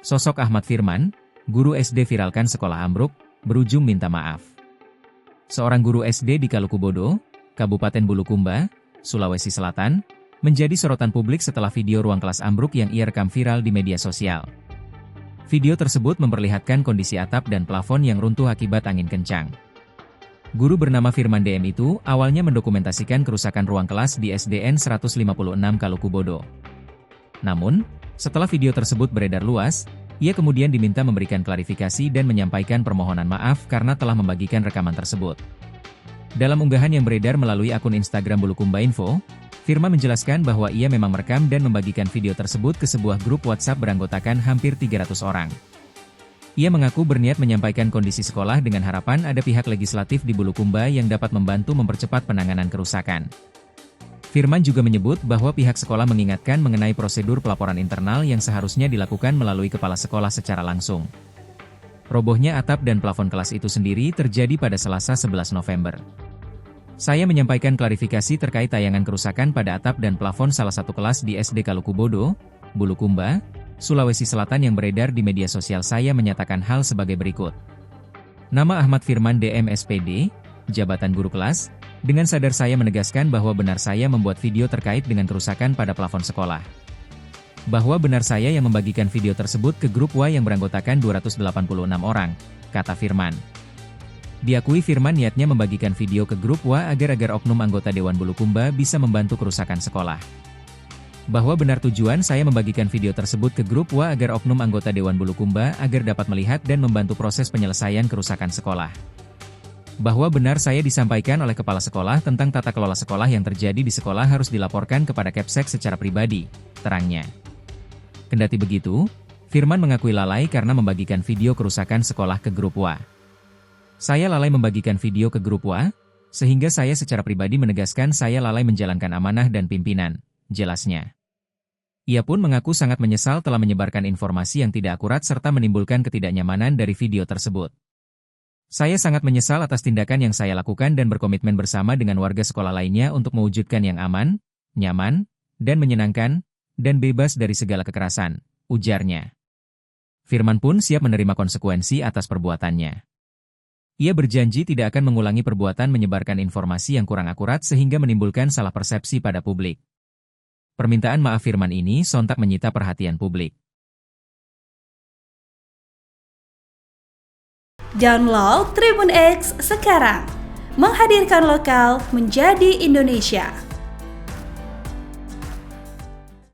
Sosok Ahmad Firman, guru SD viralkan sekolah ambruk, berujung minta maaf. Seorang guru SD di Kalukubodo, Kabupaten Bulukumba, Sulawesi Selatan, menjadi sorotan publik setelah video ruang kelas ambruk yang ia rekam viral di media sosial. Video tersebut memperlihatkan kondisi atap dan plafon yang runtuh akibat angin kencang. Guru bernama Firman DM itu awalnya mendokumentasikan kerusakan ruang kelas di SDN 156 Kalukubodo. Namun, setelah video tersebut beredar luas, ia kemudian diminta memberikan klarifikasi dan menyampaikan permohonan maaf karena telah membagikan rekaman tersebut. Dalam unggahan yang beredar melalui akun Instagram Bulukumba Info, Firman menjelaskan bahwa ia memang merekam dan membagikan video tersebut ke sebuah grup WhatsApp beranggotakan hampir 300 orang. Ia mengaku berniat menyampaikan kondisi sekolah dengan harapan ada pihak legislatif di Bulukumba yang dapat membantu mempercepat penanganan kerusakan. Firman juga menyebut bahwa pihak sekolah mengingatkan mengenai prosedur pelaporan internal yang seharusnya dilakukan melalui kepala sekolah secara langsung. Robohnya atap dan plafon kelas itu sendiri terjadi pada Selasa 11 November. Saya menyampaikan klarifikasi terkait tayangan kerusakan pada atap dan plafon salah satu kelas di SD Kalukubodo, Bulukumba, Sulawesi Selatan yang beredar di media sosial. Saya menyatakan hal sebagai berikut. Nama Ahmad Firman DM SPD, jabatan guru kelas. Dengan sadar saya menegaskan bahwa benar saya membuat video terkait dengan kerusakan pada plafon sekolah. Bahwa benar saya yang membagikan video tersebut ke grup Y yang beranggotakan 286 orang, kata Firman. Diakui Firman niatnya membagikan video ke grup Y agar oknum anggota Dewan Bulukumba bisa membantu kerusakan sekolah. Bahwa benar tujuan saya membagikan video tersebut ke grup Y agar oknum anggota Dewan Bulukumba agar dapat melihat dan membantu proses penyelesaian kerusakan sekolah. Bahwa benar saya disampaikan oleh kepala sekolah tentang tata kelola sekolah yang terjadi di sekolah harus dilaporkan kepada Kepsek secara pribadi, terangnya. Kendati begitu, Firman mengakui lalai karena membagikan video kerusakan sekolah ke grup Y. Saya lalai membagikan video ke grup Y, sehingga saya secara pribadi menegaskan saya lalai menjalankan amanah dan pimpinan, jelasnya. Ia pun mengaku sangat menyesal telah menyebarkan informasi yang tidak akurat serta menimbulkan ketidaknyamanan dari video tersebut. Saya sangat menyesal atas tindakan yang saya lakukan dan berkomitmen bersama dengan warga sekolah lainnya untuk mewujudkan yang aman, nyaman, dan menyenangkan, dan bebas dari segala kekerasan, ujarnya. Firman pun siap menerima konsekuensi atas perbuatannya. Ia berjanji tidak akan mengulangi perbuatan menyebarkan informasi yang kurang akurat sehingga menimbulkan salah persepsi pada publik. Permintaan maaf Firman ini sontak menyita perhatian publik. Download Tribun X sekarang, menghadirkan lokal menjadi Indonesia.